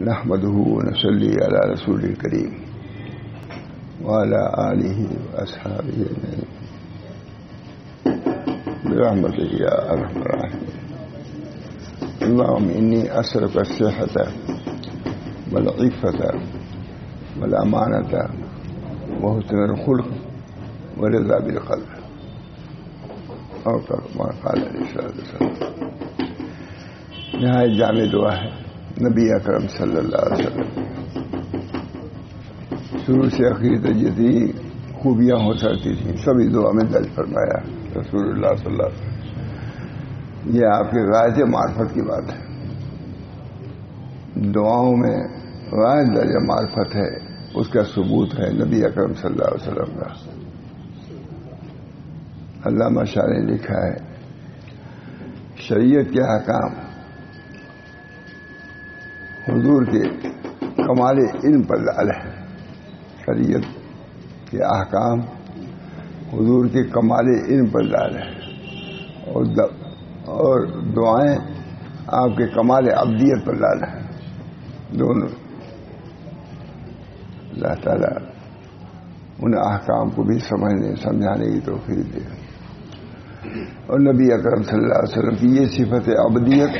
نحمده ونصلي على رسول الكريم وعلى آله وأصحابه أجمعين برحمتك يا أرحم الراحمين. اللهم إني أسألك الصحة والعفة والأمانة وحسن الخلق ورضا بالقلب، اور ما قال علیہ الصلوۃ والسلام. نہایت جامع دعا ہے نبی اکرم صلی اللہ علیہ وسلم. شروع سے آخر تک جتنی خوبیاں ہو سکتی تھیں سبھی دعا میں درج فرمایا رسول اللہ صلی اللہ علیہ وسلم. یہ آپ کی غایت معرفت کی بات ہے. دعاؤں میں غایت درجہ معرفت ہے، اس کا ثبوت ہے نبی اکرم صلی اللہ علیہ وسلم کا. علامہ شاہ نے لکھا ہے شریعت کے احکام حضور کے کمال علم پر لال ہے. شریعت کے احکام حضور کے کمال علم پر لال ہے، اور دعائیں آپ کے کمال عبدیت پر لال ہے. دونوں اللہ تعالیٰ ان احکام کو بھی سمجھنے سمجھانے کی توفیق دے. اور نبی اکرم صلی اللہ علیہ وسلم کی یہ صفت عبدیت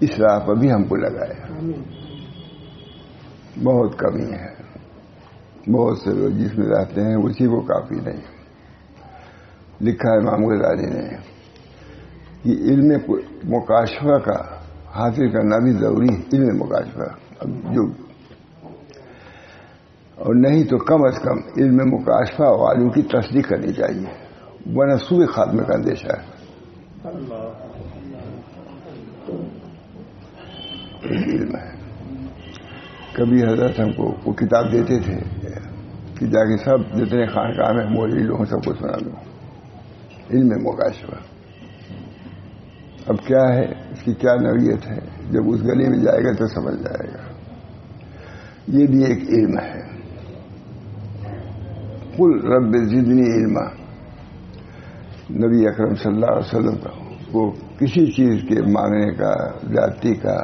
اس راہ پر بھی ہم کو لگائے. بہت کمی ہے، بہت سے لوگ جس میں رہتے ہیں اسی کو کافی نہیں. لکھا ہے امام غزالی نے کہ علم مکاشفہ کا حاصل کرنا بھی ضروری ہے. علم مکاشفہ اور نہیں تو کم از کم علم مکاشفہ والوں کی تصدیق کرنی چاہیے، ورنہ سوء خاتمے کا اندیشہ ہے. علم ہے. کبھی حضرت ہم کو وہ کتاب دیتے تھے کہ جا کے سب جتنے خانقاہ میں موجود لوگوں سب کو سنا دو. علم مکاشفہ اب کیا ہے، اس کی کیا نوعیت ہے، جب اس گلی میں جائے گا تو سمجھ جائے گا. یہ بھی ایک علم ہے. قل رب زدنی علما. نبی اکرم صلی اللہ علیہ وسلم کو کسی چیز کے مانگنے کا، ذاتی کا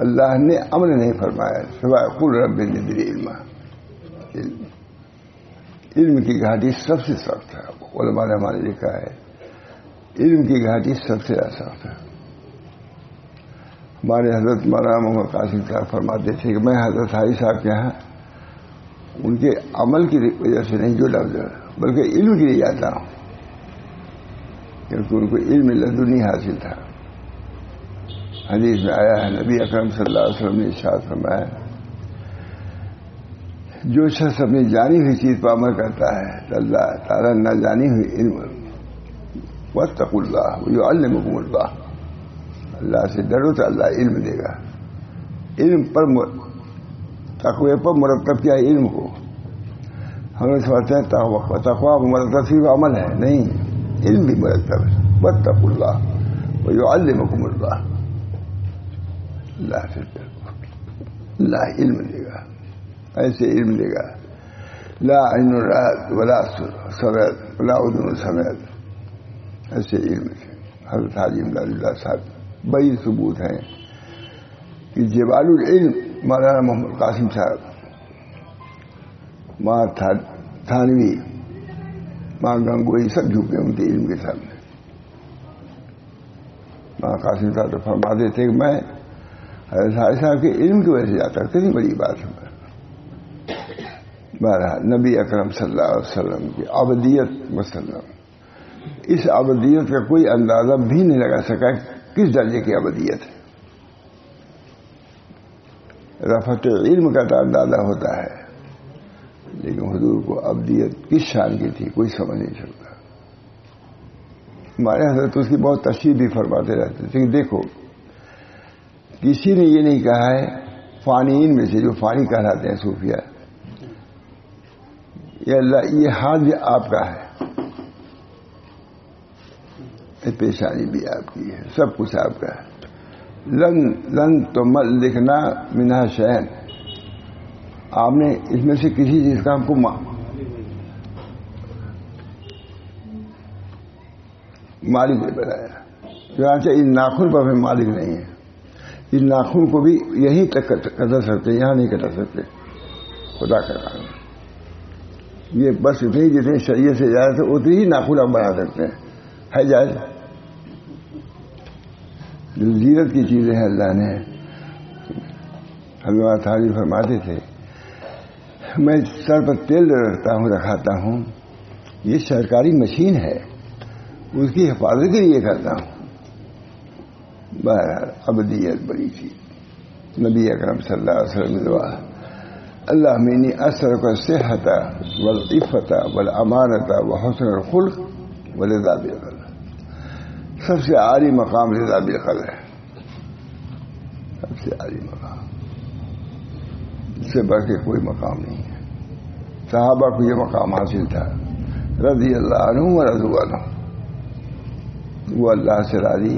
اللہ نے امر نہیں فرمایا سوائے قل رب زدنی علما. علم کی گھاٹی سب سے سخت ہے. علماء نے ہمارے لکھا ہے علم کی گھاٹی سب سے سخت ہے. ہمارے حضرت مولانا محمد قاسم صاحب فرماتے تھے کہ میں حضرت حاجی صاحب کے یہاں ان کے عمل کی وجہ سے نہیں جو لفظ ہے بلکہ علم کے لیے جاتا ہوں، کیونکہ ان کو علم لدنی حاصل تھا. حدیث میں آیا ہے نبی اکرم صلی اللہ علیہ وسلم نے ارشاد فرمایا جو شخص اپنی جانی ہوئی چیز پر عمل کرتا ہے تو اللہ تعالیٰ نہ جانی ہوئی علم واتقوا اللہ ویعلمکم اللہ. اللہ سے ڈرو تو اللہ علم دے گا. علم پر تقوی پر مرتب کیا علم کو. ہم لوگ سمجھتے ہیں تقوی مرتب صرف عمل ہے، نہیں، علم بھی مرتب ہے. واتقوا اللہ ویعلمکم اللہ. اللہ سے ڈرو، اللہ علم دے گا. ایسے علم دے گا لا عین رأت ولا سمعت ولا اذن سمعت. ایسے علم سے حضرت حاجی امداد اللہ صاحب بڑی ثبوت ہیں کہ جبال العلم مولانا محمد قاسم صاحب، ماں تھانوی، ماں گنگوئی سب جھکے ان کے علم کے سامنے. ماں قاسم صاحب تو فرماتے تھے کہ میں حضرت حاجی صاحب کے علم کی وجہ سے جاتا. کتنی بڑی بات ہے. بہرحال نبی اکرم صلی اللہ علیہ وسلم کی عبدیت وسلم، اس عبدیت کا کوئی اندازہ بھی نہیں لگا سکا کس درجے کی عبدیت ہے. رفعت علم کا تو اندازہ ہوتا ہے، لیکن حضور کو عبدیت کس شان کی تھی کوئی سمجھ نہیں سکتا. ہمارے حضرت اس کی بہت تشریح بھی فرماتے رہتے تھے کہ دیکھو کسی نے یہ نہیں کہا ہے فانین میں سے جو فانی کہلاتے ہیں صوفیہ، یا اللہ یہ حال بھی آپ کا ہے، پیشانی بھی آپ کی ہے، سب کچھ آپ کا ہے. لن تو مت لکھنا منہا شہن. آپ نے اس میں سے کسی چیز کا ہم کو مالک نہیں بنایا. چنانچہ ان ناخن پر ہمیں مالک نہیں ہے. ان ناخن کو بھی یہیں تک کٹا سکتے، یہاں نہیں کٹا سکتے، خدا کا کام یہ بس اتنی جتنی شریعت سے جائز ہے اتنی ہی ناخن آپ بنا سکتے ہیں، ہے جائز. جو زینت کی چیزیں ہیں اللہ نے، حضرت تعالی فرماتے تھے میں سر پر تیل رکھتا ہوں، رکھاتا ہوں، یہ سرکاری مشین ہے، اس کی حفاظت کے لیے کرتا ہوں. بہرحال ابدیت بڑی چیز. نبی اکرم صلی اللہ علیہ وسلم دعا اللہم انی اسألک الصحۃ والعفۃ والامانۃ وحسن الخلق ورضا بالقدر. سب سے عالی مقام رضا بالقدر ہے، سب سے عالی مقام، اس سے بڑھ کے کوئی مقام نہیں ہے. صحابہ کو یہ مقام حاصل تھا، رضی اللہ عنہ ورضوا عنہ. وہ اللہ سے راضی،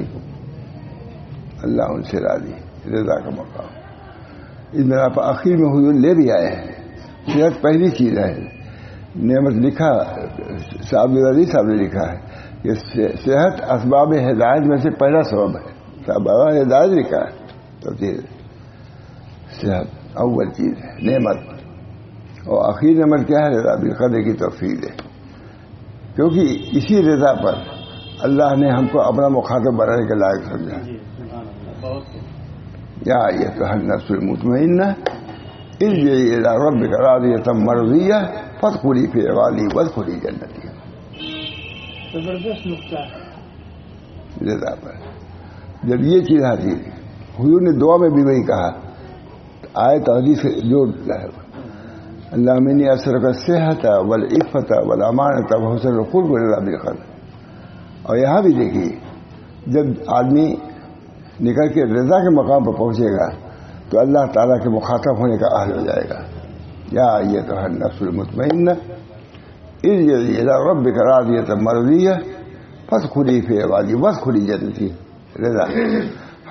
اللہ ان سے راضی، رضا کا مقام. اس میں آپ آخر میں حضور لے بھی آئے ہیں. صحت پہلی چیز ہے، نعمت لکھا صاحب علی صاحب نے لکھا ہے کہ صحت اسباب ہدایت میں سے پہلا سبب ہے. اسباب ہدایت لکھا ہے تو صحت اول چیز ہے، نعمت. اور آخری نعمت کیا ہے؟ رضا بالقدر کی توفیق ہے، کیونکہ اسی رضا پر اللہ نے ہم کو اپنا مخاطب بنانے کے لائق سمجھا. یا ایھا النفس المطمئنہ ارجعی الی ربک راضیۃ مرضیہ فادخلی فی عبادی وادخلی جنتی. زبردست نقطہ رضا پر جب یہ چیز حاصل، حضور نے دعا میں بھی وہی کہا، آیت حدیث سے جوڑ ہے، اللہم انی اسألک الصحۃ والعفۃ والامانۃ وحسن الخلق ورضا بالقدر. اور یہاں بھی دیکھیے، جب آدمی نکل کے رضا کے مقام پر پہنچے گا تو اللہ تعالیٰ کے مخاطب ہونے کا اہل ہو جائے گا. یا ایھا النفس المطمئنہ ارجعی الی ربک راضیۃ مرضیہ فادخلی فی عبادی وادخلی جنتی. رضا،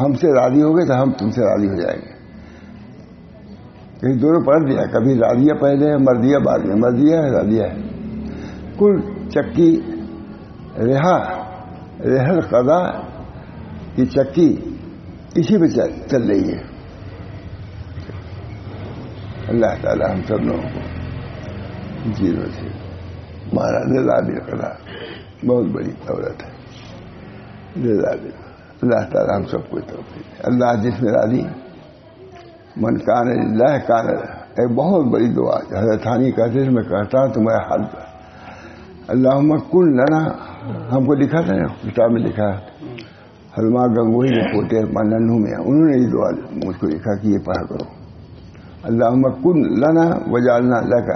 ہم سے راضی ہو گئے تو ہم تم سے راضی ہو جائیں گے. کہیں دونوں پلٹ دیا، کبھی راضیہ پہلے ہے، مرضیہ بعد میں. مرضیہ ہے، راضیہ ہے. کل چکی رحل قضا کی چکی اسی پہ چل رہی ہے. اللہ تعالیٰ ہم سب لوگوں کو چیزوں سے ہمارا رضا بالقدر بہت بڑی دولت ہے. رضا بالقدر اللہ تعالیٰ ہم سب کو توفیق ہے. اللہ جس میں راضی، من کان للہ کان. ایک بہت بڑی دعا حضرت ثانی کہتے ہیں، میں کہتا ہوں تمہارا حال پر اللہم کن لنا. ہم کو لکھا تھا نا، کتاب میں لکھا، حلما گنگوئی نے پوتے ننھو میں، انہوں نے یہ دعا مجھ کو لکھا کہ یہ پڑھا کرو، اللہم کن لنا وجعلنا لک.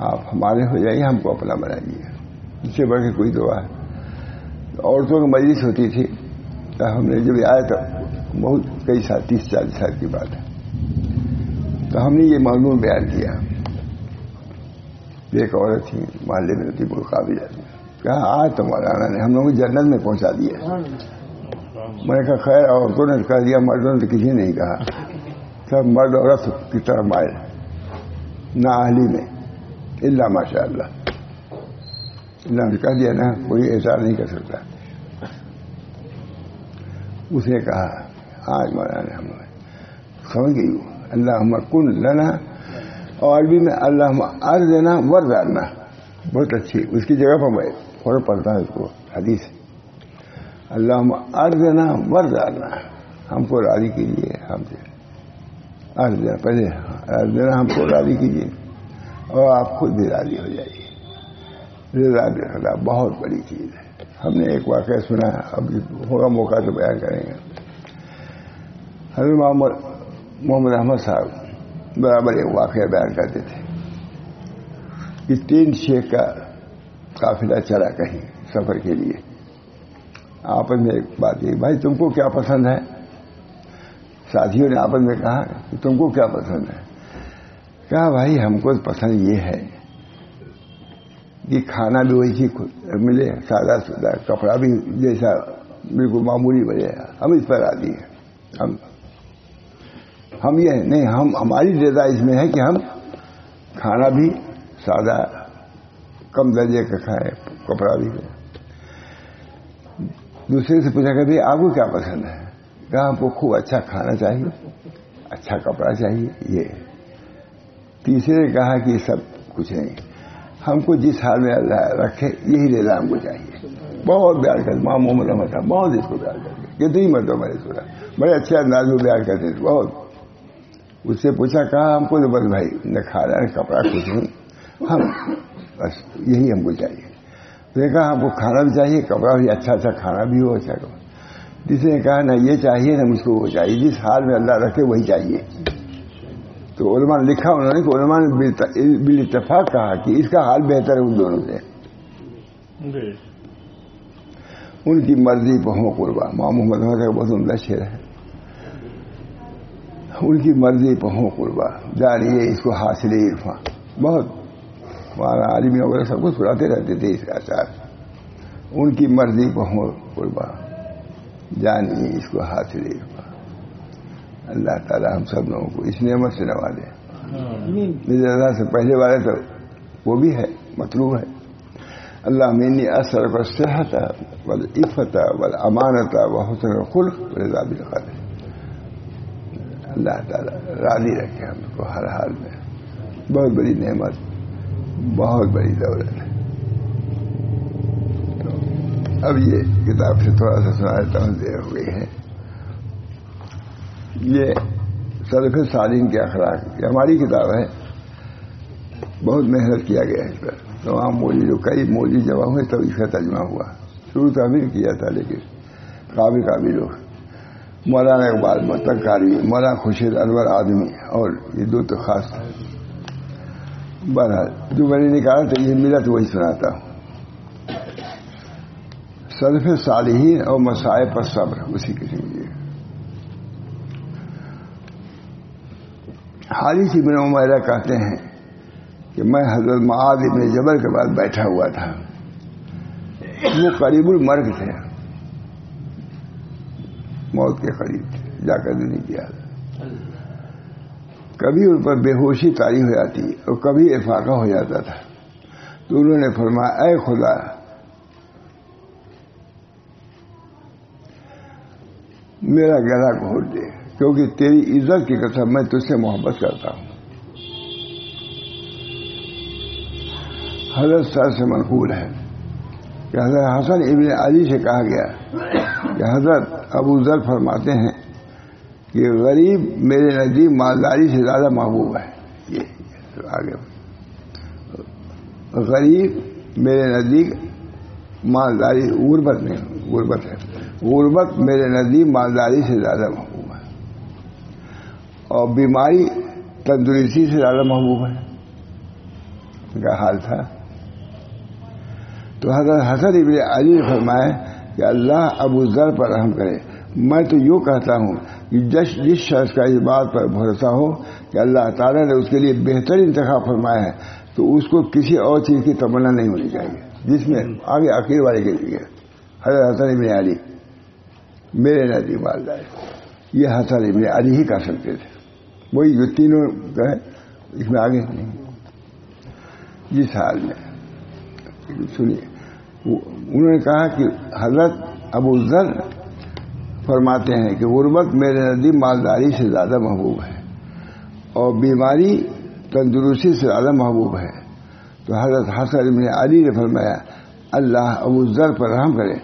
آپ ہمارے ہو جائیے، ہم کو اپنا بنائیے. اس سے بڑھ کے کوئی دعا ہے. عورتوں کی مجلس ہوتی تھی تو ہم نے جب آئے تو بہت کئی سال، 30-40 سال کی بات ہے، تو ہم نے یہ مضمون بیان کیا. ایک عورت تھی محلے میں تھی، بہت قابل آدمی، کہا آج تو مولانا نے ہم لوگوں کو جنت میں پہنچا دیا. میں نے کہا خیر، عورتوں نے کہہ دیا، مردوں نے تو کسی نے نہیں کہا. سب مرد عورت کی طرف مائل، نہ اہلی میں الا ماشاء اللہ. اللہ نے کہہ دیا نا، کوئی اعتراض نہیں کر سکتا. اس نے کہا آج مولانا نے ہم سمجھ گئی اللہم کن لنا، اور عربی میں اللہم ارضنا ورزقنا. بہت اچھی، اس کی جگہ پر میں فوراً پڑھتا ہوں اس کو حدیث، اللہم ارضنا ورزقنا، ہم کو راضی کیجیے. ہم سے ارضنا، پہلے ارضنا، ہم کو راضی کیجیے اور آپ خود بھی راضی ہو جائیے. رضا بالقدر بہت بڑی چیز ہے. ہم نے ایک واقعہ سنا، اب ہوگا موقع تو بیان کریں گے. حضرت محمد احمد صاحب برابر ایک واقعہ بیان کرتے تھے کہ 3 شیخ کا قافلہ چلا کہیں سفر کے لیے. آپس میں ایک بات یہ، بھائی تم کو کیا پسند ہے؟ ساتھیوں نے آپس میں کہا کہ تم کو کیا پسند ہے؟ کہا بھائی ہم کو پسند یہ ہے کہ کھانا بھی وہی ملے، سادہ سادہ، کپڑا بھی جیسا بالکل معمولی بنے. ہم اس پر راضی ہیں. ہم یہ نہیں، ہماری رضا اس میں ہے کہ ہم کھانا بھی سادہ کم درجے کا کھائیں، کپڑا بھی. دوسرے سے پوچھا کہ بھائی آپ کو کیا پسند ہے؟ کہا ہم کو خوب اچھا کھانا چاہیے, اچھا کپڑا چاہیے. یہ تیسرے نے کہا کہ سب کچھ نہیں, ہم کو جس حال میں اللہ رکھے یہی لینا ہم کو چاہیے. بہت پیار کرتے ماں محمد احمد صاحب, بہت اس کو پیار کرتے, کتنی مرتبہ میں نے سنا, بڑے اچھے انداز میں پیار کرتے تھے بہت. اس سے پوچھا کہا ہم کو تو بس بھائی نہ کھانا نہ کپڑا کچھ نہیں, ہم بس یہی ہم کو چاہیے. تو نے کہا ہم کو کھانا بھی چاہیے, کپڑا بھی اچھا اچھا کھانا بھی ہو, اچھا کپڑا. جس نے کہا نہ یہ چاہیے نہ مجھ کو وہ چاہیے, جس حال میں اللہ رکھے وہی چاہیے. تو علماء نے لکھا انہوں نے کہ علماء نے بالاتفاق کہا کہ اس کا حال بہتر ہے ان دونوں سے. ان کی مرضی پہ ہوں قربا, ماں محمد احمد کا بہت عمدہ شعر ہے. ان کی مرضی پہ ہوں قربا جانیے اس کو حاصل عرفاں. بہت ہمارا عالمی وغیرہ سب کو سناتے رہتے تھے اس کا اثار. ان کی مرضی پہ ہوں قربا جانیے اس کو حاصل عرفاں. اللہ تعالیٰ ہم سب لوگوں کو اس نعمت سے نوازے. اللہ سے پہلے والے تو وہ بھی ہے, مطلوب ہے. اللہ منی اثر و صحت والعفت والامانت وحسن الخلق ورضا بالقدر. اللہ تعالیٰ راضی رکھے ہم کو ہر حال میں. بہت بڑی نعمت, بہت بڑی دولت ہے. اب یہ کتاب سے تھوڑا سا سنا دیتا ہوں, دیر ہو گئی ہے. یہ سلف صالحین کے اخلاق, یہ ہماری کتاب ہے, بہت محنت کیا گیا ہے اس پر. تمام مولوی جو کئی مولوی جمع ہوئے تب اس کا ترجمہ ہوا. شروع تو ہمیں کیا تھا لیکن قابل لوگ, مولانا اقبال مطلق قاری, مولانا خورشید انور آدمی, اور یہ دو تو خاص تھا. بہرحال جو میں نے نکالا تو یہ ملا تو وہی سناتا ہوں. سلف صالحین اور مصائب پر صبر, اسی قسم کی. حارث بن عمیرہ کہتے ہیں کہ میں حضرت معاذ ابن جبل کے بعد بیٹھا ہوا تھا. وہ قریب المرگ تھے, موت کے قریب تھے, جا کر نہیں کیا. کبھی ان پر بے ہوشی طاری ہو جاتی اور کبھی افاقہ ہو جاتا تھا. تو انہوں نے فرمایا اے خدا, میرا گلا گھونٹ دے, کیونکہ تیری عزت کی قسم میں تجھ سے محبت کرتا ہوں. حضرت صاحب سے منقول ہے کہ حضرت حسن ابن علی سے کہا گیا کہ حضرت ابو ذر فرماتے ہیں کہ غریب میرے نزدیک مالداری سے زیادہ محبوب ہے. یہ آگے غریب میرے نزدیک مالداری, غربت نہیں, غربت ہے, غربت میرے نزدیک مالداری سے زیادہ محبوب ہے, اور بیماری تندرستی سے زیادہ محبوب ہے. ان کا حال تھا. تو حضرت حسن ابن علی نے فرمایا کہ اللہ ابو ذر پر رحم کرے. میں تو یوں کہتا ہوں کہ جس شخص کا اس بات پر بھروسہ ہو کہ اللہ تعالیٰ نے اس کے لیے بہتر انتخاب فرمایا ہے تو اس کو کسی اور چیز کی تمنا نہیں ہونی چاہیے. جس میں آگے آخر والے کے لیے حضرت حسن ابن علی میرے نزدیک مالدار, یہ حسن ابن علی ہی کہہ سکتے تھے. وہی جو تینوں کہے اس میں آگے نہیں. جس حال میں سنیے, انہوں نے کہا کہ حضرت ابو ذر فرماتے ہیں کہ غربت میرے نزدیک مالداری سے زیادہ محبوب ہے اور بیماری تندرستی سے زیادہ محبوب ہے. تو حضرت حسن ابن علی نے فرمایا اللہ ابو ذر پر رحم کرے.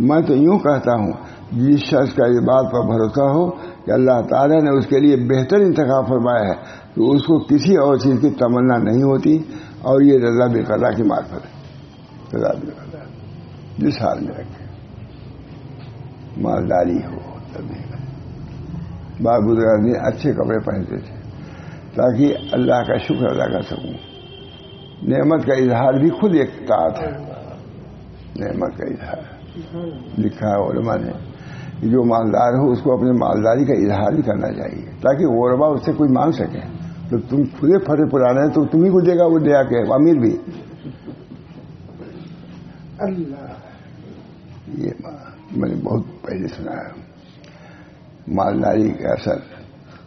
میں تو یوں کہتا ہوں جس شخص کا اس بات پر بھروسہ ہو کہ اللہ تعالیٰ نے اس کے لیے بہتر انتخاب فرمایا ہے تو اس کو کسی اور چیز کی تمنا نہیں ہوتی, اور یہ رضا بالقضا کی معرفت ہے. رضا بالقضا جس حال میں رکھے, مالداری ہو تبھی. بعض بزرگ اچھے کپڑے پہنتے تھے تاکہ اللہ کا شکر ادا کر سکوں. نعمت کا اظہار بھی خود ایک طاعت ہے. نعمت کا اظہار لکھا ہے علماء نے, جو مالدار ہو اس کو اپنے مالداری کا اظہار بھی کرنا چاہیے تاکہ غربا اس سے کوئی مانگ سکے. تو تم خودے پھٹے پرانے ہیں تو تمہیں کو دے گا, وہ دیا کہ امیر بھی. یہ میں نے بہت پہلے سنا ہے مالداری کا اثر.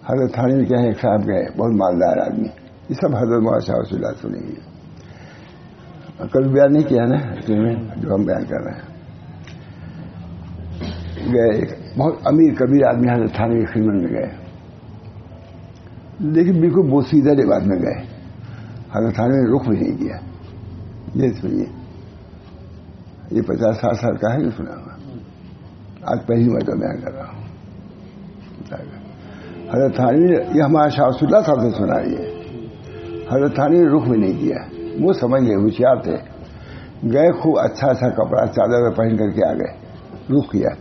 حضرت تھانے میں کیا ہے, ایک صاحب گئے بہت مالدار آدمی, یہ سب حضرت مولانا شاہ رسول اللہ سنیں گے. کل بیان نہیں کیا نا جو ہم بیان کر رہے ہیں. گئے بہت امیر کبیر آدمی حضرت تھانوی کی خدمت میں گئے، لیکن بالکل بوسیدہ لباس میں گئے، حضرت تھانوی نے رخ بھی نہیں کیا. یہ سنیے، یہ 50-60 سال کا ہے جو سنا ہوا، آج پہلی مرتبہ بیان کر رہا ہوں. حضرت تھانوی نے، یہ ہمارا شاہ رسول اللہ صاحب سے سنا، یہ حضرت تھانوی نے رخ بھی نہیں کیا. وہ سمجھ گئے، ہوشیار تھے، گئے خوب اچھا کپڑا چادر پہن کر کے آ گئے، رخ کیا.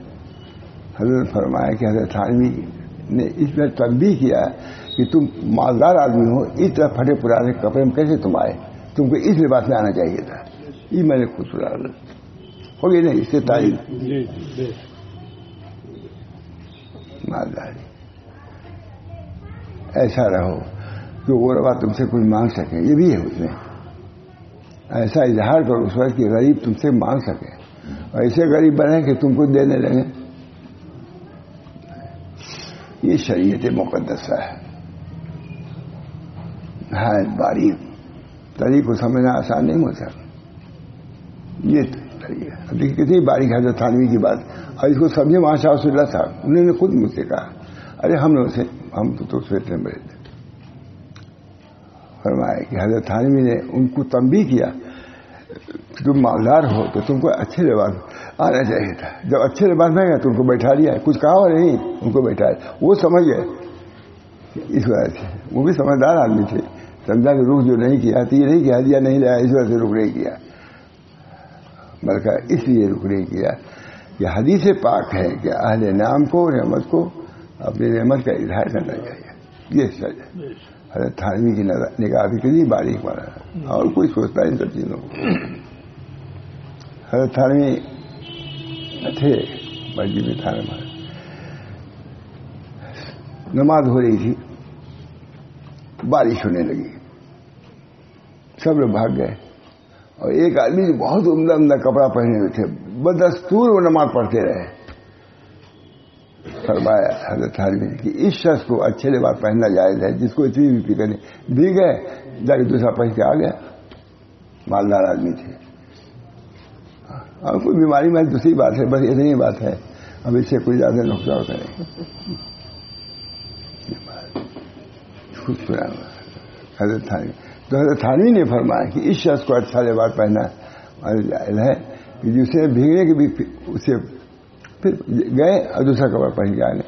حضرت فرمایا کہ حضرت تھانوی نے اس میں تنبیہ کیا کہ تم مالدار آدمی ہو، اس طرح پھٹے پرانے کپڑے میں کیسے تم آئے، تم کو اس لباس میں آنا چاہیے تھا. یہ میں نے خود سنا ہو گئی نہیں، اس سے تعریف مالداری. ایسا رہو کہ غربا تم سے کچھ مانگ سکے، یہ بھی ہے اس میں. ایسا اظہار کرو اس وقت کہ غریب تم سے مانگ سکے، اور ایسے غریب بنے کہ تم کو دینے لگے. یہ شریعت مقدسہ ہے. ہاں، باریک طریق کو سمجھنا آسان نہیں ہوتا. یہ طریقہ اب دیکھیے کتنی باریک حضرت تھانوی کی بات، اور اس کو سمجھے وہاں شاہ رسول اللہ صاحب، انہوں نے خود مجھ سے کہا، ارے ہم تو اتنے بڑے تھے. فرمایا کہ حضرت تھانوی نے ان کو تنبیہ کیا کہ تم مالدار ہو تو تم کو اچھے لباس آنا چاہیے تھا. جب اچھے لباس میں گیا تو ان کو بیٹھا لیا، کچھ کہا اور نہیں، ان کو بیٹھا. وہ سمجھ گئے اس وجہ سے، وہ بھی سمجھدار آدمی تھے، سمجھا کہ رخ جو نہیں کیا تو یہ نہیں کیا دیا نہیں لایا، اس وجہ سے رخ نہیں کیا، بلکہ اس لیے رخ نہیں کیا کہ حدیث پاک ہے کہ اہل نعم کو، نعمت کو اپنی نعمت کا اظہار کرنا چاہیے. یہ سچ ہے. حضرت تھانوی کی نگاہ بھی کتنی باریک بنا ہے، اور کوئی سوچتا ہے ان سب چیزوں کو. حضرت تھانوی تھے مسجد میں، تھانے میں نماز ہو رہی تھی، بارش ہونے لگی، سب لوگ بھاگ گئے، اور ایک آدمی جو بہت عمدہ عمدہ کپڑا پہنے ہوئے تھے بدستور وہ نماز پڑھتے رہے. فرمایا حضرت تھانوی کہ اس شخص کو اچھے لباس پہننا جائز ہے جس کو اتنی بھی فکر نہیں. بھی گئے، جا کے دوسرا پہن کے آ گیا، مالدار آدمی تھے. اور کوئی بیماری میں دوسری بات ہے، بس اتنی بات ہے، اب اس سے کوئی زیادہ نقصان کرے. حضرت تھانوی تو حضرت تھانوی نے فرمایا کہ اس شخص کو اچھا لباس پہننا جائز ہے کہ جسے بھیگنے کے بھی اسے پھر گئے اور دوسرا کپڑا پہن کے آنے.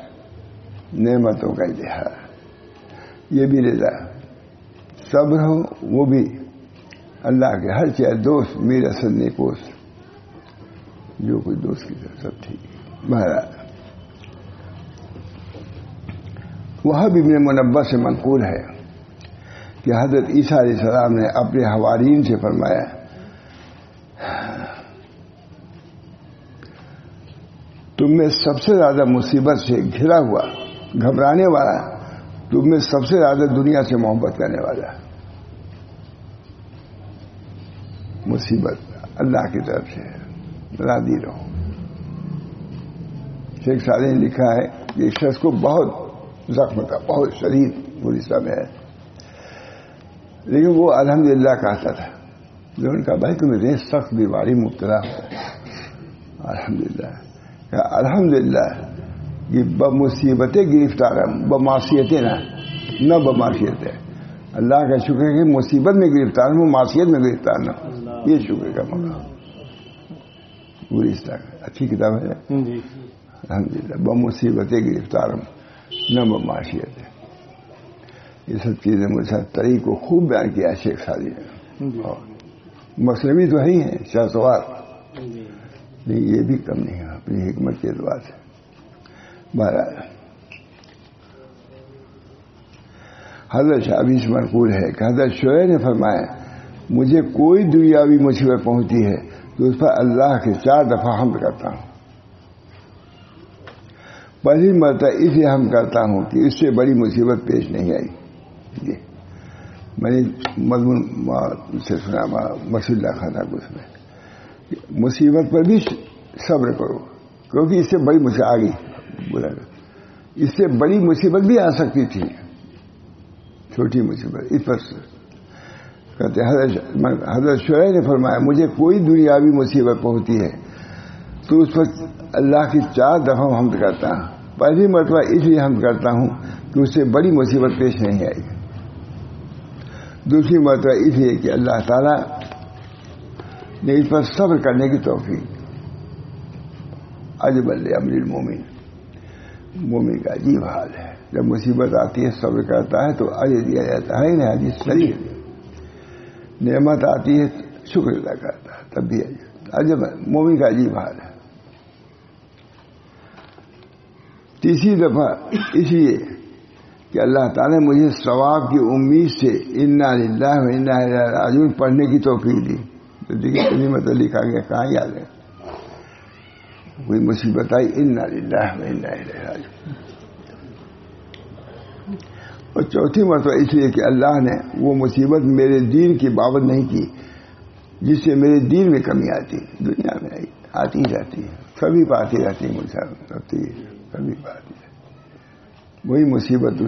نعمتوں کا اظہار، یہ بھی رضا، صبر ہو وہ بھی اللہ کے ہر چیز. دوست میرا سننے پوس، جو کوئی دوست کی طرف سب ٹھیک. مہاراج وہب ابن منبہ سے منقول ہے کہ حضرت عیسیٰ علیہ السلام نے اپنے حوارین سے فرمایا تم میں سب سے زیادہ مصیبت سے گھرا ہوا گھبرانے والا، تم میں سب سے زیادہ دنیا سے محبت کرنے والا. مصیبت اللہ کی طرف سے راضی رہو. شیخ صالح نے لکھا ہے کہ اس شخص کو بہت زخم تھا، بہت شدید گلستہ میں ہے، لیکن وہ الحمدللہ کہتا تھا. جو ان کا بھائی تمہیں اتنی سخت بیماری مبتلا ہو، الحمدللہ یہ بمصیبتیں گرفتار ہیں، بمعصیتیں نہ بمعصیتیں. اللہ کا شکر ہے کہ مصیبت میں گرفتار ہوں، معصیت میں گرفتار نہ ہوں. یہ شکر کا مقام. گلستہ اچھی کتاب ہے الحمدللہ. بمصیبتیں گرفتار ہوں نہ بمعصیت. یہ سب چیزیں مجھے طریق کو خوب بیان کیا شیخ صالح نے. مصنوی تو ہی ہیں شاہ سوار، لیکن یہ بھی کم نہیں ہے اپنی حکمت کے اعتبار سے. بہرحال حضرت شعبی سے منقول ہے کہ حضرت شعیب نے فرمایا مجھے کوئی دنیاوی مصیبت پہنچتی ہے تو اس پر اللہ کے 4 دفعہ حمد کرتا ہوں. پہلی مرتبہ اس لیے حمد کرتا ہوں کہ اس سے بڑی مصیبت پیش نہیں آئی. میں نے مضمون سے سنا مسعود اللہ خانہ کو، اس میں مصیبت پر بھی صبر کرو کیونکہ اس سے بڑی مصیبت آ گئی. بولا اس سے بڑی مصیبت بھی آ سکتی تھی، چھوٹی مصیبت اس پر کہتے حضرت شعیب نے فرمایا مجھے کوئی دنیاوی مصیبت پہنچتی ہے تو اس پر اللہ کی 4 دفعہ حمد کرتا ہوں. پہلی مرتبہ اس لیے حمد کرتا ہوں کہ اس سے بڑی مصیبت پیش نہیں آئی. دوسری مرتبہ اس لیے کہ اللہ تعالیٰ نے اس پر صبر کرنے کی توفیق. عجب لامر المومن، مومن کا عجیب حال ہے، جب مصیبت آتی ہے صبر کرتا ہے تو اجر دیا جاتا ہے. نا حدیث صحیح. نعمت آتی ہے شکر ادا کرتا ہے تب بھی عجب مومن کا عجیب حال ہے. تیسری دفعہ اس لیے کہ اللہ تعالیٰ نے مجھے ثواب کی امید سے انا للہ و انا الیہ راجعون پڑھنے کی توفیق دی. تو دیکھیے اتنی مطلب لکھا گیا، کہاں یاد ہے؟ کوئی مصیبت آئی انا للہ و انا الیہ راجعون. اور چوتھی مرتبہ اس لیے کہ اللہ نے وہ مصیبت میرے دین کی بابت نہیں کی جس سے میرے دین میں کمی آتی. دنیا میں آتی ہی رہتی ہے، کبھی پاتی رہتی ہے، مجھے کبھی پاتی ہے. وہی مصیبت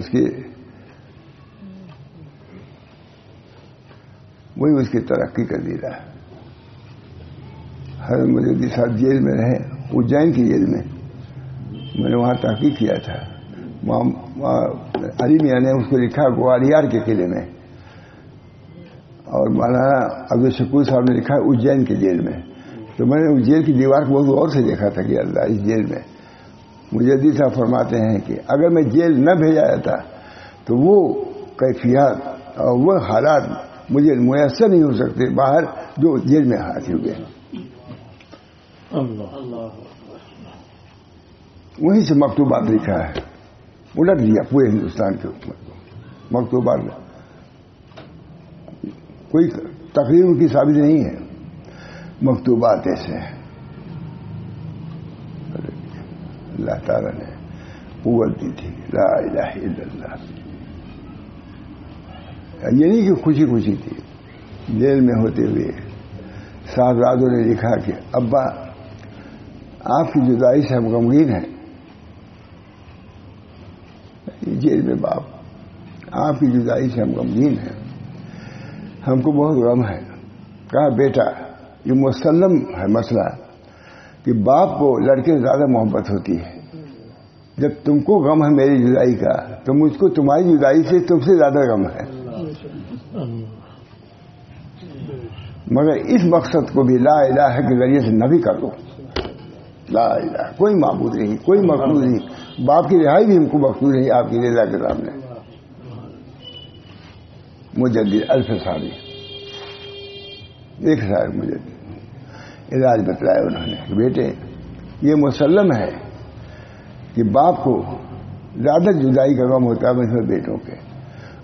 وہی اس کی ترقی کر دی رہا ہے. حضرت مجدد صاحب جیل میں رہے، اجین کی جیل میں نے وہاں تحقیق کیا تھا. علی میاں نے اس کو لکھا گوالیار کے قلعے میں، اور مولانا عبدالشکور صاحب نے لکھا اجین کے جیل میں. تو میں نے اس جیل کی دیوار کو بہت غور سے دیکھا تھا کہ اللہ اس جیل میں. مجدد صاحب فرماتے ہیں کہ اگر میں جیل نہ بھیجا جاتا تو وہ کیفیات اور وہ حالات مجھے میسر نہیں ہو سکتے باہر جو جیل میں حاصل ہوئے. وہیں سے مکتوبات لکھا ہے، الٹ دیا پورے ہندوستان کے مکتوبات. کوئی تقریر کی ثابت نہیں ہے، مکتوبات ایسے ہیں. اللہ تعالیٰ نے قوت دی تھی. لا الہ الا اللہ. یہ نہیں کہ خوشی خوشی تھی. جیل میں ہوتے ہوئے صاحبزادوں نے لکھا کہ ابا آپ کی جدائی سے ہم غمگین ہیں. جیل میں باپ آپ کی جدائی سے ہم غمگین ہیں، ہم کو بہت غم ہے. کہا بیٹا یہ مسلم ہے مسئلہ کہ باپ کو لڑکے سے زیادہ محبت ہوتی ہے. جب تم کو غم ہے میری جدائی کا تو مجھ کو تمہاری جدائی سے تم سے زیادہ غم ہے. مگر اس مقصد کو بھی لا الہ کے ذریعے سے نفی کر دو. لا الہ، کوئی معبود نہیں، کوئی مقصود نہیں. باپ کی رہائی بھی ہم کو مقصود نہیں آپ کی رضا کے سامنے. مجدد الفساری ایک سال مجدد علاج بتلایا انہوں نے کہ بیٹے یہ مسلم ہے کہ باپ کو زیادہ جدائی کا غم ہوتا ہے مثلا بیٹوں کے.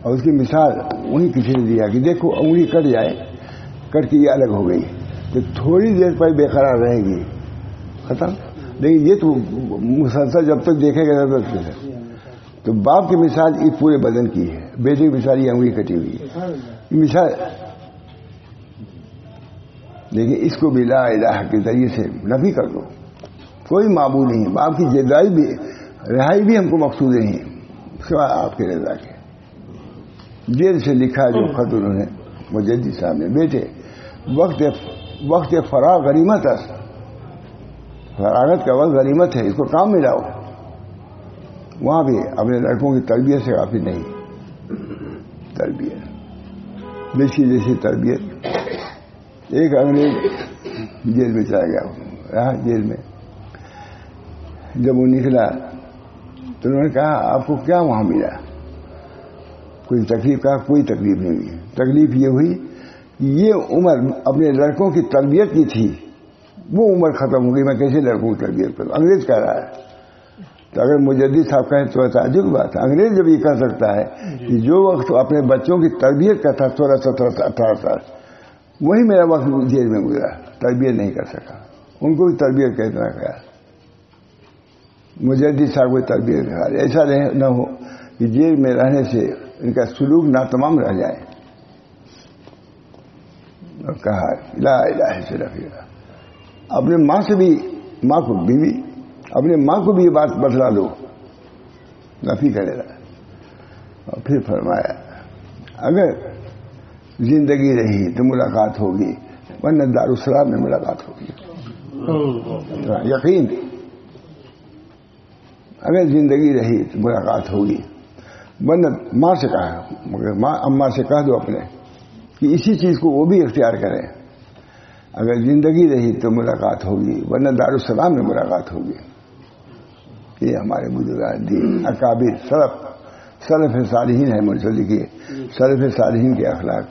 اور اس کی مثال وہی کسی نے دیا کہ دیکھو انگلی کٹ جائے، کٹ کے یہ الگ ہو گئی تو تھوڑی دیر پر بے قرار رہے گی، ختم. لیکن یہ تو مسلسل جب تک دیکھے گا تب تک ہے. تو باپ کی مثال اس پورے بدن کی ہے، بیٹے کی مثال یہ انگلی کٹی ہوئی ہے مثال. لیکن اس کو بھی لا الہ کے ذریعے سے نفی کر دو. کوئی معبود نہیں. باپ کی جدائی بھی رہائی بھی ہم کو مقصود نہیں سوائے آپ کے رضا کے. جیل سے لکھا جو خط انہوں نے مجدد صاحب نے، بیٹے وقت فراغ غنیمت ہے، فراغت کا وقت غنیمت ہے، اس کو کام میں لاؤ. وہاں بھی اپنے لڑکوں کی تربیت سے کافی نہیں. تربیت جیسی جیسی تربیت. ایک انگریز جیل میں چلا گیا، رہا جیل میں. جب وہ نکلا تو انہوں نے کہا آپ کو کیا وہاں ملا؟ کوئی تکلیف؟ کہا کوئی تکلیف نہیں ہوئی. تکلیف یہ ہوئی کہ یہ عمر اپنے لڑکوں کی تربیت کی تھی، وہ عمر ختم ہو گئی. میں کیسے لڑکوں کی تربیت کروں؟ انگریز کہہ رہا ہے. تو اگر مجدد صاحب کہیں تو تعجب کی بات ہے. انگریز جب یہ کہہ سکتا ہے کہ جو وقت اپنے بچوں کی تربیت کا تھا 16 17 18 سال، وہی میرا وقت جیل میں گزرا، تربیت نہیں کر سکا. ان کو بھی تربیت کا اتنا خیال. مجدد صاحب کو تربیت کا خیال ایسا نہ ہو کہ جیل میں رہنے سے ان کا سلوک ناتمام رہ جائے. اور کہا لا الہ الا اللہ. اپنے ماں سے بھی، ماں کو بیوی اپنے ماں کو بھی یہ بات بتلا دو، نفی کرے گا. اور پھر فرمایا اگر زندگی رہی تو ملاقات ہوگی، ورنہ دارالسلام میں ملاقات ہوگی. یقین اگر زندگی رہی تو ملاقات ہوگی، ورنہ ماں سے کہا، مگر ماں اماں سے کہہ دو اپنے کہ اسی چیز کو وہ بھی اختیار کریں، اگر زندگی رہی تو ملاقات ہوگی، ورنہ دارالسلام میں ملاقات ہوگی۔ یہ ہمارے بزرگان دین اکابر سلف صالحین ہے، مجھ سے لکھیے سلف صالحین کے اخلاق۔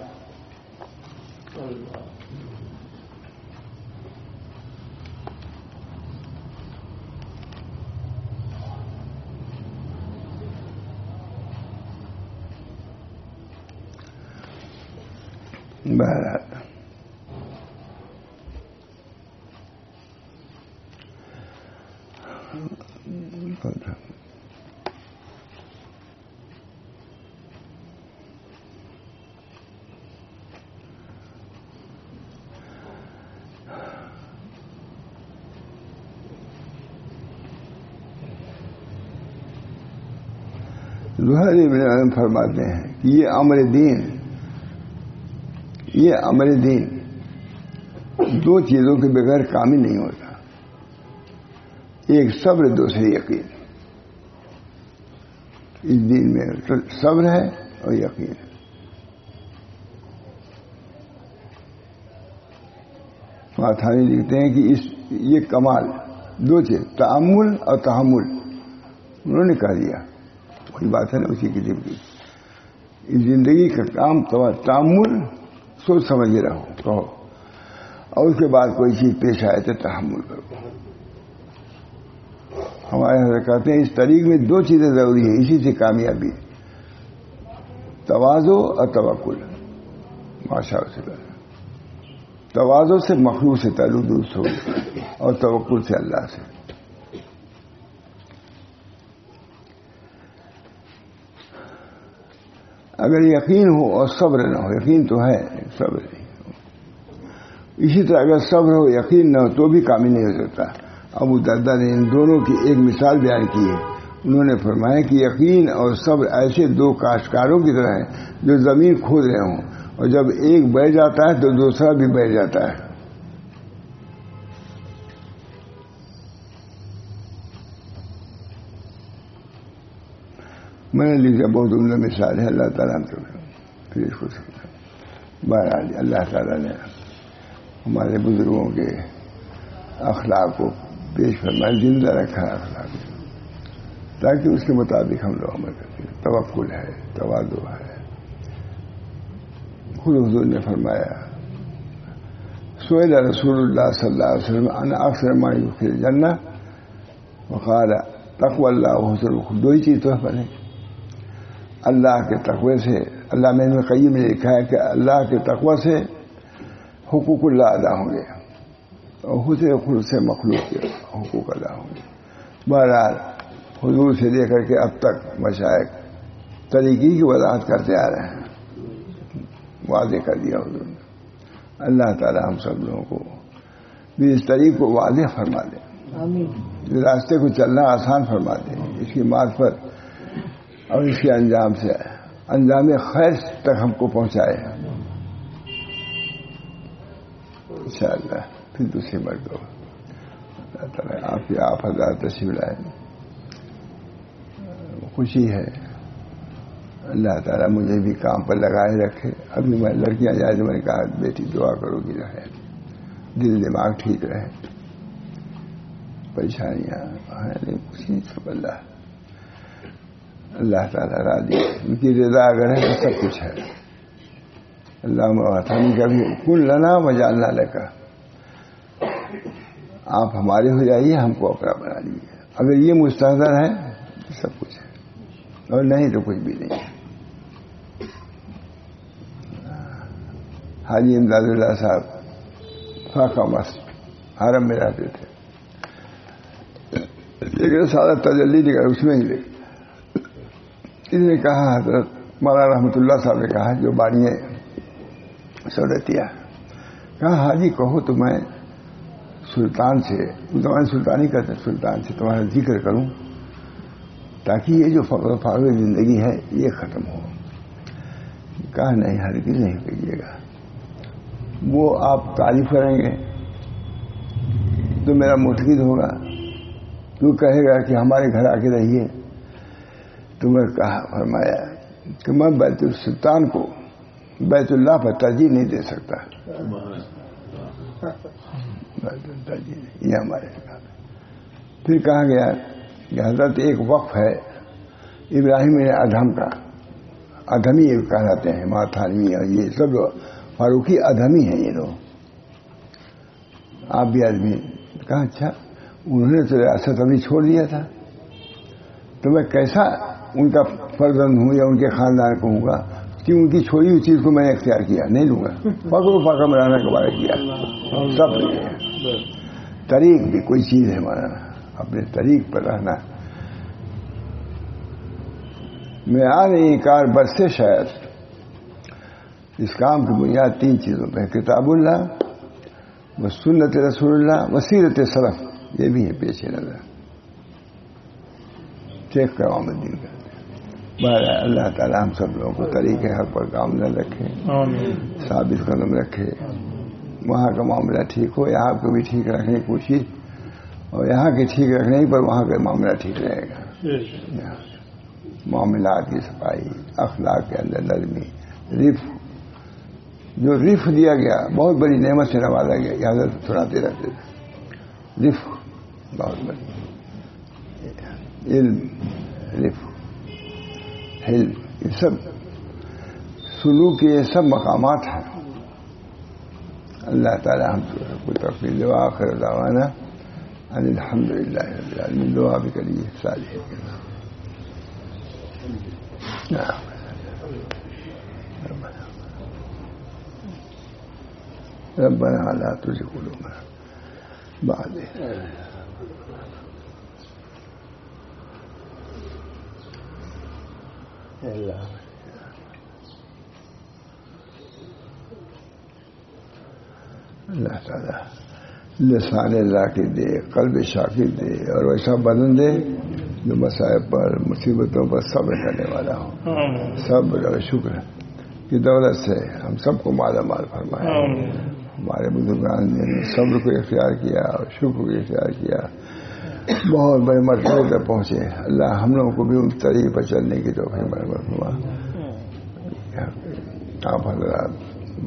بہرحال زہر ابن علم فرماتے ہیں کہ یہ امر دین دو چیزوں کے بغیر کامل نہیں ہوتا، ایک صبر، دوسری یقین۔ اس دین میں صبر ہے اور یقین ہے۔ ماتھانی لکھتے ہیں کہ یہ کمال دو چیز، تأمل اور تحمل، انہوں نے کہہ دیا وہی بات ہے نا اسی کی زندگی۔ اس زندگی کا کام تأمل، سوچ سمجھ رہو کہو، اور اس کے بعد کوئی چیز پیش آئے تو تحمل کرو۔ ہمارے حضرت کہتے ہیں اس طریق میں دو چیزیں ضروری ہیں، اسی سے کامیابی، تواضع اور توکل۔ ماشاء اللہ، تواضع سے مخلوق سے تعلق درست ہو اور توکل سے اللہ سے۔ اگر یقین ہو اور صبر نہ ہو، یقین تو ہے صبر نہیں ہو، اسی طرح اگر صبر ہو یقین نہ ہو تو بھی کامل نہیں ہو سکتا۔ ابو درداء نے ان دونوں کی ایک مثال بیان کی ہے، انہوں نے فرمایا کہ یقین اور صبر ایسے دو کاشتکاروں کی طرح ہیں جو زمین کھود رہے ہوں، اور جب ایک بہ جاتا ہے تو دوسرا بھی بہ جاتا ہے۔ میں نے لکھا بہت عمدہ مثال ہے، اللہ تعالیٰ ہم کو پھر اس کو بہرحال اللہ تعالیٰ نے ہمارے بزرگوں کے اخلاق کو پیش فرمایا، زندہ رکھا ہے اخلاق، تاکہ اس کے مطابق ہم لوگ عمل کرتے ہیں۔ توکل ہے، تواضع ہے۔ خود حضور نے فرمایا، سئل رسول اللہ صلی اللہ علیہ وسلم عن اکثر ما یدخل الجنہ وقال تقوی اللہ وحسن الخلق۔ دو ہی چیز تو بنے، اللہ کے تقوی سے، اللہ میں ابن قیم نے لکھا ہے کہ اللہ کے تقوی سے حقوق اللہ ادا ہوں گے اور حسن خلق سے مخلوق کے حقوق ادا ہوں گے۔ بہرحال حضور سے لے کر کے اب تک مشائخ طریقے کی وضاحت کرتے آ رہے ہیں، واضح کر دیا حضور نے۔ اللہ تعالی ہم سب لوگوں کو بھی اس طریق کو واضح فرما دے، اس راستے کو چلنا آسان فرما دے، اس کی معرفت اور اس کے انجام سے انجام خیر تک ہم کو پہنچائے انشاءاللہ۔ پھر دوسری مرتبہ اللہ تعالیٰ آپ حضرات تشریف لائیں، خوشی ہے۔ اللہ تعالیٰ مجھے بھی کام پر لگائے رکھے۔ ابھی میں لڑکیاں جائے تو میں نے کہا بیٹی دعا کرو گی رہے، دل دماغ ٹھیک رہے، پریشانیاں نہیں، کچھ نہیں، سب اللہ تعالیٰ راضی ہے، ان کی رضا اگر ہے تو سب کچھ ہے۔ اللہ وطن کا بھی کل لنا وجعلنا لکا، آپ ہمارے ہو جائیے، ہم کو اپنا بنا لیجیے۔ اگر یہ مستحضر ہے تو سب کچھ ہے، اور نہیں تو کچھ بھی نہیں ہے۔ حاجی امداد اللہ صاحب فاقہ مسجد حرم میں رہتے تھے، لیکن سارا تجلی نکل اس میں ہی لے۔ اس نے کہا، حضرت مولانا رحمۃ اللہ صاحب نے کہا جو بانی سورتیا، کہا حاجی کہو تو میں سلطان سے، تمہارے سلطانی کہتے ہیں، سلطان سے تمہارا ذکر کروں تاکہ یہ جو فقر و فاقے زندگی ہے یہ ختم ہو۔ کہا نہیں، ہرگز نہیں کہیے گا، وہ آپ تعریف کریں گے تو میرا متقد ہوگا، تو کہے گا کہ ہمارے گھر آ کے رہیے. تو میں کہا فرمایا کہ میں بیت السلطان کو بیت اللہ پر ترجیح نہیں دے سکتا. یہ ہمارے پھر کہا گیا کہ حضرت ایک وقف ہے ابراہیم ادھم کا، ادھمی کہلاتے ہیں، ماتھانوی اور یہ سب فاروقی ادھمی ہیں یہ لوگ. آپ بھی آدمی. کہا اچھا، انہوں نے تو ریاست ابھی چھوڑ دیا تھا، تو میں کیسا ان کا فرزند ہوں یا ان کے خاندان کو ہوں گا کہ ان کی چھوڑی ہوئی چیز کو میں نے اختیار کیا؟ نہیں لوں گا. فقر و فاقہ میں رہنا کے بارے کیا سب طریق بھی کوئی چیز ہے ہمارا، اپنے طریق پر رہنا. میں آ رہی کار بس سے شاید اس کام کی بنیاد 3 چیزوں پہ، کتاب اللہ و سنت رسول اللہ و سیرت سلف. یہ بھی ہے پیش نظر. شیخ کرام الدین کا بہرحال اللہ تعالیٰ ہم سب لوگوں کو طریقے حق پر کامل رکھے، ثابت قدم رکھے. وہاں کا معاملہ ٹھیک ہو، یہاں کو بھی ٹھیک رکھنے کی کوشش، اور یہاں کے ٹھیک رکھنے پر وہاں کا معاملہ ٹھیک رہے گا. معاملات کی صفائی، اخلاق کے اندر نرمی، رفق. جو رفق دیا گیا بہت بڑی نعمت سے نوازا گیا، یہ حضرت سناتے رہتے تھے. رفق بہت بڑی، علم، رفق، حلم، یہ سب سلوک کے یہ سب مقامات ہیں. اللہ تعالی ہم سب کو توفیق دے. آخر دعوانا ان الحمد للہ رب العالمین. دعا بھی کریے صالح کے نام. ربنا لا تزغ قلوبنا بعد اللہ تعالیٰ لسان ذاکر دے، قلب شاکر دے، اور ویسا بدن دے جو مصائب پر، مصیبتوں پر صبر کرنے والا ہو. صبر اور شکر کی دولت سے ہم سب کو مالا مال فرمائے. ہمارے بزرگان نے صبر کو اختیار کیا اور شکر کو اختیار کیا، بہت بڑے مرتبے تک پہنچے. اللہ ہم لوگوں کو بھی ان طریقے پر چلنے کی توفیق فرما. آپ حضرات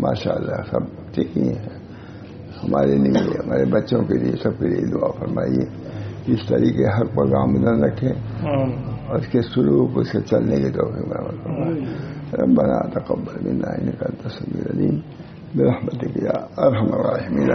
ماشاء اللہ سب ٹھیک ہی ہیں. ہمارے لیے، ہمارے بچوں کے لیے، سب کے لیے دعا فرمائیے اس طریقے حق پر گامزن رکھے اور اس کے سلوک، اس کے چلنے کی توفیق فرمائے. ربنا تقبل منا انك انت السميع العليم برحمتك يا ارحم الراحمين.